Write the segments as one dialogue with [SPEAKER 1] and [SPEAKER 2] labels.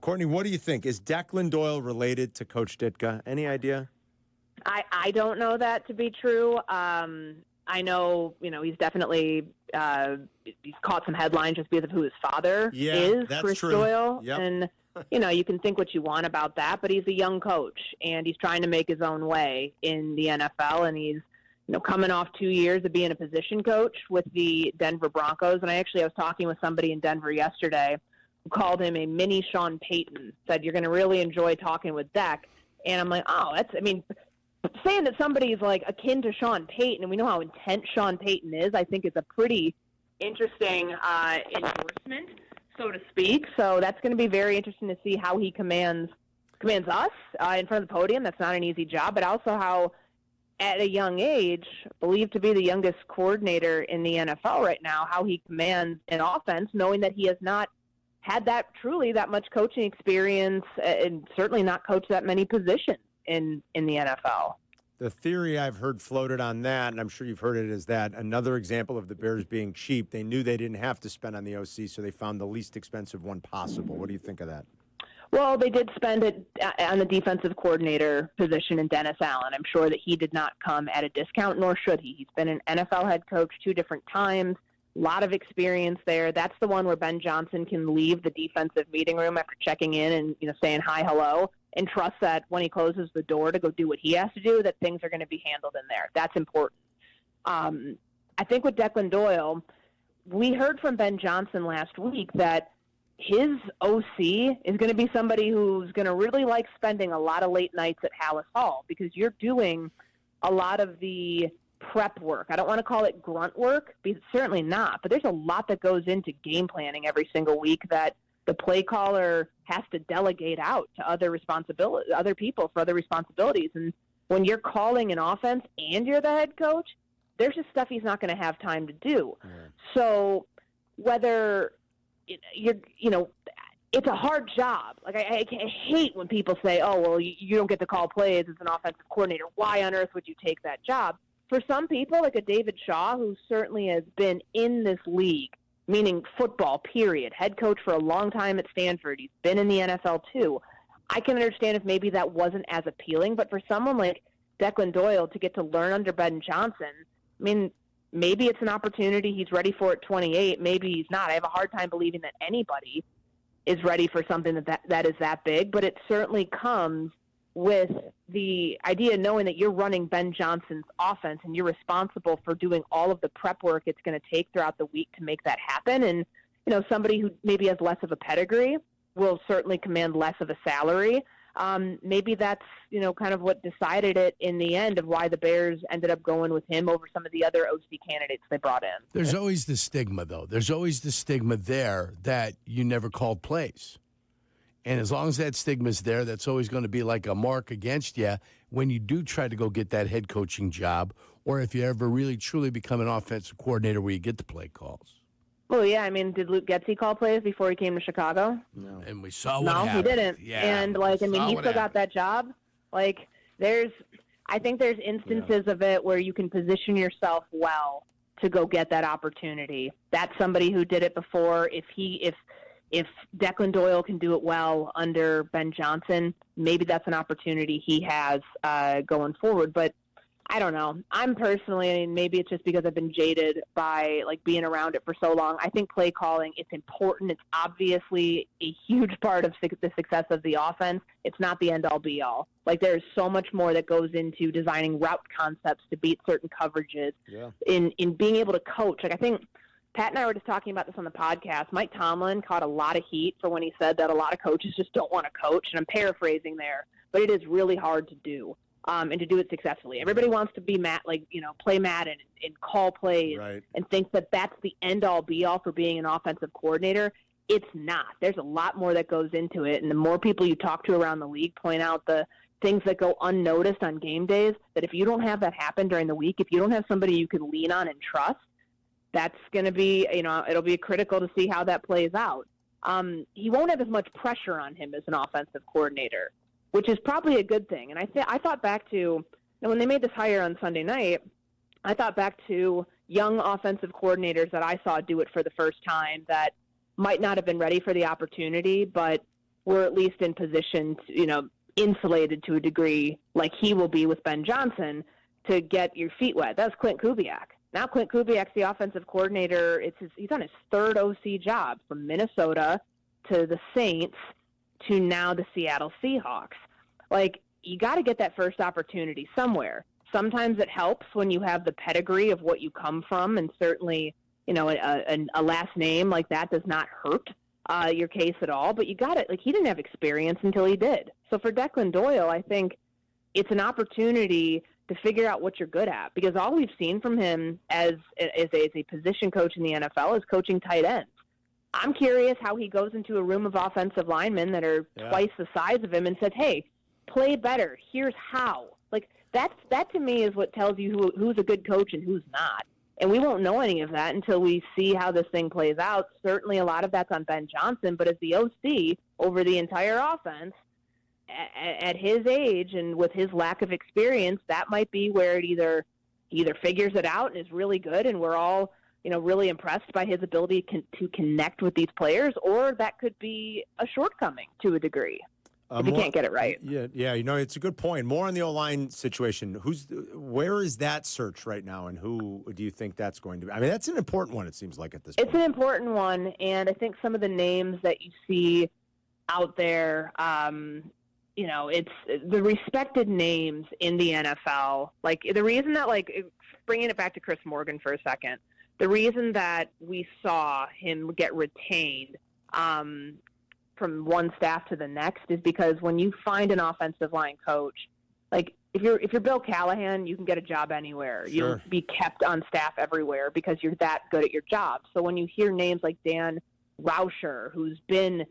[SPEAKER 1] Courtney, what do you think? Is Declan Doyle related to Coach Ditka? Any idea?
[SPEAKER 2] I don't know that to be true. I know, he's definitely he's caught some headlines just because of who his father is,
[SPEAKER 1] that's
[SPEAKER 2] Chris
[SPEAKER 1] true.
[SPEAKER 2] Doyle.
[SPEAKER 1] Yep.
[SPEAKER 2] And, you can think what you want about that, but he's a young coach, and he's trying to make his own way in the NFL, and he's, coming off 2 years of being a position coach with the Denver Broncos. And I was talking with somebody in Denver yesterday who called him a mini Sean Payton, said, you're going to really enjoy talking with Dak. And I'm like, saying that somebody's like akin to Sean Payton, and we know how intense Sean Payton is, I think is a pretty interesting endorsement, so to speak. So that's going to be very interesting to see how he commands us in front of the podium. That's not an easy job, but also how at a young age, believed to be the youngest coordinator in the NFL right now, how he commands an offense, knowing that he has not had that much coaching experience and certainly not coached that many positions in the NFL.
[SPEAKER 1] The theory I've heard floated on that, and I'm sure you've heard it, is that another example of the Bears being cheap. They knew they didn't have to spend on the OC, so they found the least expensive one possible. What do you think of that?
[SPEAKER 2] Well, they did spend it on the defensive coordinator position in Dennis Allen. I'm sure that he did not come at a discount, nor should he. He's been an NFL head coach 2 different times, a lot of experience there. That's the one where Ben Johnson can leave the defensive meeting room after checking in and saying hi, hello, and trust that when he closes the door to go do what he has to do, that things are going to be handled in there. That's important. I think with Declan Doyle, we heard from Ben Johnson last week that his OC is going to be somebody who's going to really like spending a lot of late nights at Hallis Hall, because you're doing a lot of the prep work. I don't want to call it grunt work, because it's certainly not, but there's a lot that goes into game planning every single week that the play caller has to delegate out to other people for other responsibilities. And when you're calling an offense and you're the head coach, there's just stuff he's not going to have time to do. Yeah. So whether it's a hard job. Like I hate when people say, oh, well, you don't get to call plays as an offensive coordinator. Why on earth would you take that job? For some people, like a David Shaw, who certainly has been in this league, meaning football, period, head coach for a long time at Stanford. He's been in the NFL too. I can understand if maybe that wasn't as appealing, but for someone like Declan Doyle to get to learn under Ben Johnson, maybe it's an opportunity he's ready for at 28. Maybe he's not. I have a hard time believing that anybody is ready for something that is that big, but it certainly comes with the idea knowing that you're running Ben Johnson's offense and you're responsible for doing all of the prep work it's going to take throughout the week to make that happen. And, somebody who maybe has less of a pedigree will certainly command less of a salary. Maybe that's, kind of what decided it in the end of why the Bears ended up going with him over some of the other OC candidates they brought in.
[SPEAKER 3] There's always the stigma, though. There's always the stigma there that you never called plays. And as long as that stigma's there, that's always going to be like a mark against you when you do try to go get that head coaching job, or if you ever really, truly become an offensive coordinator where you get the play calls.
[SPEAKER 2] Well, yeah, did Luke Getsy call plays before he came to Chicago?
[SPEAKER 3] No. And we saw what happened.
[SPEAKER 2] No, he didn't.
[SPEAKER 3] Yeah,
[SPEAKER 2] and, he still got that job. I think there's instances of it where you can position yourself well to go get that opportunity. That's somebody who did it before. If Declan Doyle can do it well under Ben Johnson, maybe that's an opportunity he has going forward. But I don't know. I'm personally, maybe it's just because I've been jaded by being around it for so long. I think play calling, it's important. It's obviously a huge part of the success of the offense. It's not the end all be all. There's so much more that goes into designing route concepts to beat certain coverages. Yeah. In being able to coach. I think Pat and I were just talking about this on the podcast. Mike Tomlin caught a lot of heat for when he said that a lot of coaches just don't want to coach, and I'm paraphrasing there, but it is really hard to do. And to do it successfully. Everybody wants to be play Madden and call plays, right, and think that that's the end-all, be-all for being an offensive coordinator. It's not. There's a lot more that goes into it, and the more people you talk to around the league point out the things that go unnoticed on game days, that if you don't have that happen during the week, if you don't have somebody you can lean on and trust, that's going to be, it'll be critical to see how that plays out. He won't have as much pressure on him as an offensive coordinator, which is probably a good thing. And I thought back to, when they made this hire on Sunday night, I thought back to young offensive coordinators that I saw do it for the first time that might not have been ready for the opportunity, but we're at least in position to, insulated to a degree like he will be with Ben Johnson to get your feet wet. That's Clint Kubiak. Now Clint Kubiak's the offensive coordinator. He's on his third OC job, from Minnesota to the Saints to now the Seattle Seahawks. Like, you got to get that first opportunity somewhere. Sometimes it helps when you have the pedigree of what you come from, and certainly, a last name like that does not hurt your case at all. But you got it. Like, he didn't have experience until he did. So for Declan Doyle, I think it's an opportunity to figure out what you're good at, because all we've seen from him as a position coach in the NFL is coaching tight ends. I'm curious how he goes into a room of offensive linemen that are twice the size of him and says, hey, play better. Here's how. Like, that to me is what tells you who's a good coach and who's not. And we won't know any of that until we see how this thing plays out. Certainly a lot of that's on Ben Johnson, but as the OC over the entire offense, at his age and with his lack of experience, that might be where it either figures it out and is really good, and we're all really impressed by his ability to connect with these players, or that could be a shortcoming to a degree if you can't get it right.
[SPEAKER 1] Yeah, it's a good point. More on the O-line situation. Where is that search right now, and who do you think that's going to be? I mean, that's an important one, it seems like, at this point.
[SPEAKER 2] It's an important one, and I think some of the names that you see out there, it's the respected names in the NFL. Like, the reason that, bringing it back to Chris Morgan for a second, the reason that we saw him get retained from one staff to the next is because when you find an offensive line coach, like, if you're Bill Callahan, you can get a job anywhere.
[SPEAKER 1] Sure.
[SPEAKER 2] You'll be kept on staff everywhere because you're that good at your job. So when you hear names like Dan Rauscher, who's been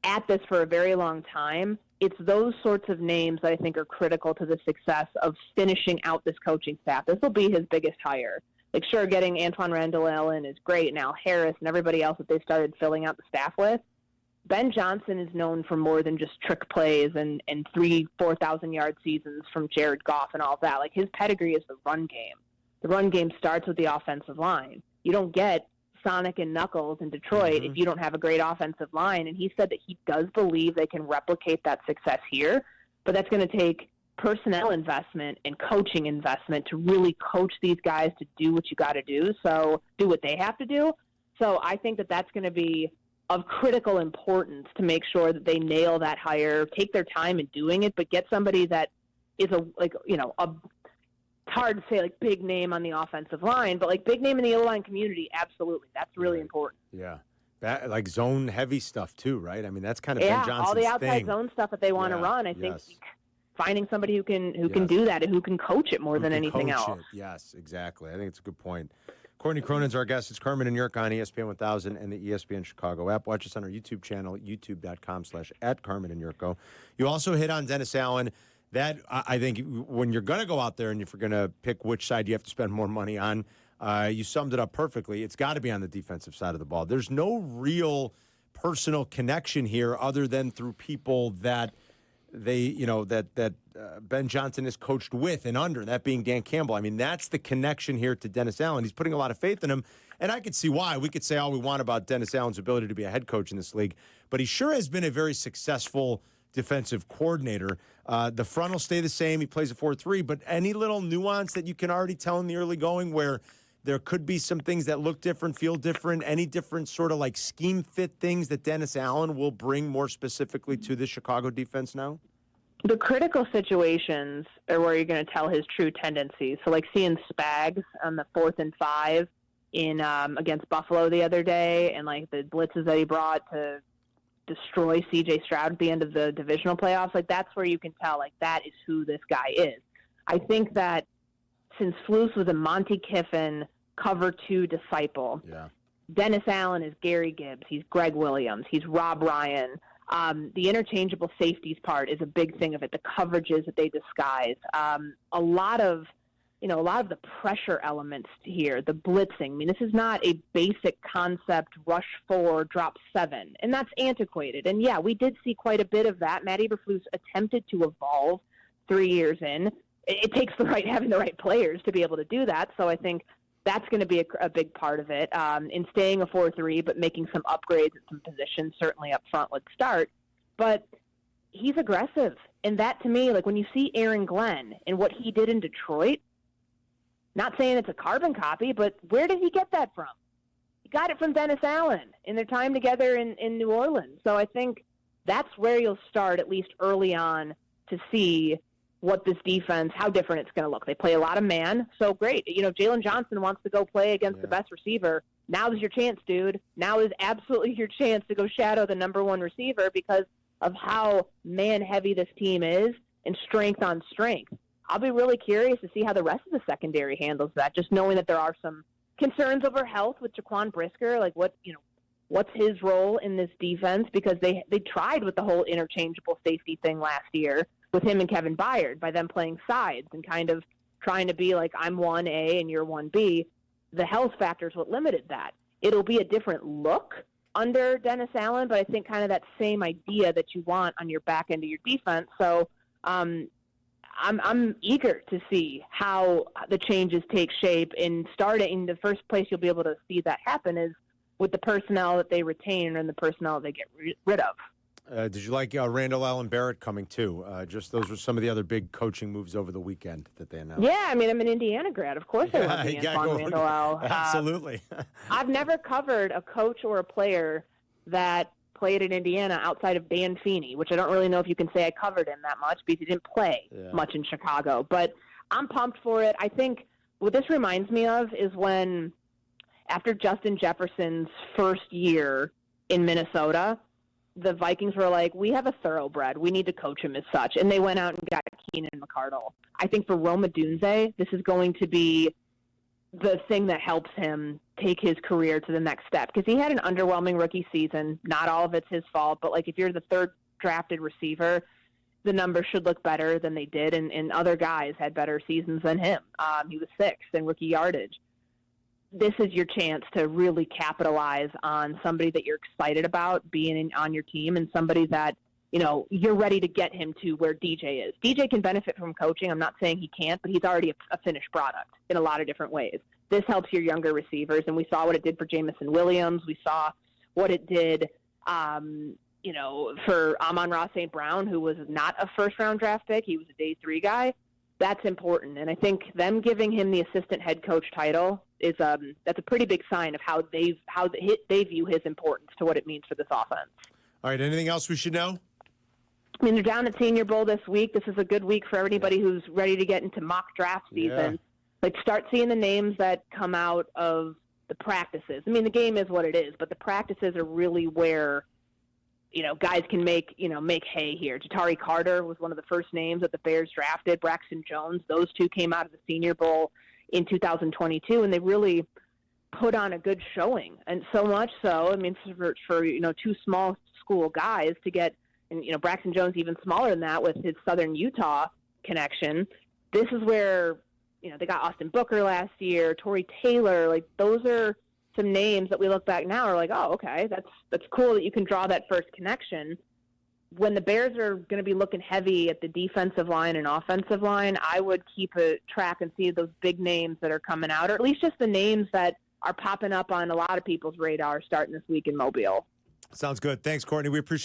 [SPEAKER 2] at this for a very long time, it's those sorts of names that I think are critical to the success of finishing out this coaching staff. This will be his biggest hire. Like, sure, getting Antoine Randall Allen is great, and Al Harris and everybody else that they started filling out the staff with. Ben Johnson is known for more than just trick plays and 4,000-yard seasons from Jared Goff and all that. Like, his pedigree is the run game. The run game starts with the offensive line. You don't get Sonic and Knuckles in Detroit if you don't have a great offensive line. And he said that he does believe they can replicate that success here, but that's going to take personnel investment and coaching investment to really coach these guys to do what you got to do. So do what they have to do. So I think that that's going to be of critical importance to make sure that they nail that hire, take their time in doing it, but get somebody that is it's hard to say, like, big name on the offensive line, but, like, big name in the O-line community, absolutely. That's really important.
[SPEAKER 1] Yeah. That, like, zone heavy stuff too, right? I mean, that's kind of Ben Johnson's
[SPEAKER 2] all the outside
[SPEAKER 1] thing.
[SPEAKER 2] zone stuff that they want to run. I think finding somebody who can do that and who can coach it more than anything else.
[SPEAKER 1] Yes, exactly. I think it's a good point. Courtney Cronin's our guest. It's Carmen and Jurko on ESPN 1000 and the ESPN Chicago app. Watch us on our YouTube channel, youtube.com/@Carmen and Jurko. You also hit on Dennis Allen. That, I think, when you're going to go out there and if you're going to pick which side you have to spend more money on, you summed it up perfectly. It's got to be on the defensive side of the ball. There's no real personal connection here other than through people that Ben Johnson is coached with and under, that being Dan Campbell. I mean, that's the connection here to Dennis Allen. He's putting a lot of faith in him, and I could see why. We could say all we want about Dennis Allen's ability to be a head coach in this league, but he sure has been a very successful defensive coordinator. The front will stay the same. He plays a 4-3, but any little nuance that you can already tell in the early going where there could be some things that look different, feel different, any different sort of like scheme fit things that Dennis Allen will bring more specifically to the Chicago defense now?
[SPEAKER 2] The critical situations are where you're going to tell his true tendencies. So, like, seeing Spags on the 4th and 5 in against Buffalo the other day, and, like, the blitzes that he brought to destroy C.J. Stroud at the end of the divisional playoffs, like, that's where you can tell, like, that is who this guy is. I think that since Flus was a Monty Kiffin cover 2 disciple, Dennis Allen is Gary Gibbs, he's Greg Williams, he's Rob Ryan. The interchangeable safeties part is a big thing of it, the coverages that they disguise. A lot of the pressure elements here, the blitzing. I mean, this is not a basic concept, rush 4, drop 7, and that's antiquated. And, yeah, we did see quite a bit of that. Matt Eberflus attempted to evolve 3 years in. It takes having the right players to be able to do that. So I think That's going to be a big part of it in staying a 4-3, but making some upgrades at some positions, certainly up front would start. But he's aggressive. And that, to me, like when you see Aaron Glenn and what he did in Detroit, not saying it's a carbon copy, but where did he get that from? He got it from Dennis Allen in their time together in New Orleans. So I think that's where you'll start, at least early on, to see what this defense, how different it's going to look. They play a lot of man, so great. You know, Jalen Johnson wants to go play against the best receiver. Now is your chance, dude. Now is absolutely your chance to go shadow the number one receiver because of how man-heavy this team is and strength on strength. I'll be really curious to see how the rest of the secondary handles that, just knowing that there are some concerns over health with Jaquan Brisker, like what's his role in this defense, because they tried with the whole interchangeable safety thing last year with him and Kevin Byard by them playing sides and kind of trying to be like, I'm 1A and you're 1B. The health factor is what limited that. It'll be a different look under Dennis Allen, but I think kind of that same idea that you want on your back end of your defense. So I'm eager to see how the changes take shape, and starting the first place you'll be able to see that happen is with the personnel that they retain and the personnel they get rid of.
[SPEAKER 1] Did you like Randall Allen Barrett coming too? Just those were some of the other big coaching moves over the weekend that they announced.
[SPEAKER 2] Yeah, I mean, I'm an Indiana grad. Of course I love Antoine Randall Al.
[SPEAKER 1] Absolutely.
[SPEAKER 2] I've never covered a coach or a player that played in Indiana outside of Dan Feeney, which I don't really know if you can say I covered him that much because he didn't play much in Chicago. But I'm pumped for it. I think what this reminds me of is when, after Justin Jefferson's first year in Minnesota, the Vikings were like, we have a thoroughbred. We need to coach him as such. And they went out and got Keenan McCardle. I think for Rome Odunze, this is going to be the thing that helps him take his career to the next step. Because he had an underwhelming rookie season. Not all of it's his fault. But, like, if you're the third drafted receiver, the numbers should look better than they did. And other guys had better seasons than him. He was sixth in rookie yardage. This is your chance to really capitalize on somebody that you're excited about being on your team, and somebody that, you know, you're ready to get him to where DJ is. DJ can benefit from coaching. I'm not saying he can't, but he's already a finished product in a lot of different ways. This helps your younger receivers, and we saw what it did for Jamison Williams. We saw what it did, you know, for Amon-Ra St. Brown, who was not a first-round draft pick. He was a day 3 guy. That's important, and I think them giving him the assistant head coach title is that's a pretty big sign of how they view his importance to what it means for this offense.
[SPEAKER 1] All right, anything else we should know?
[SPEAKER 2] I mean, they're down at Senior Bowl this week. This is a good week for everybody who's ready to get into mock draft season.
[SPEAKER 1] Yeah.
[SPEAKER 2] Like, start seeing the names that come out of the practices. I mean, the game is what it is, but the practices are really where, you know, guys can make hay here. Jatari Carter was one of the first names that the Bears drafted. Braxton Jones, those two came out of the Senior Bowl in 2022, and they really put on a good showing. And so much so, I mean, for you know, two small school guys to get, and, you know, Braxton Jones even smaller than that with his Southern Utah connection. This is where, you know, they got Austin Booker last year, Torrey Taylor. Like, those are some names that we look back now are like, oh, okay, that's cool that you can draw that first connection. When the Bears are going to be looking heavy at the defensive line and offensive line, I would keep a track and see those big names that are coming out, or at least just the names that are popping up on a lot of people's radar starting this week in Mobile.
[SPEAKER 1] Sounds good. Thanks, Courtney. We appreciate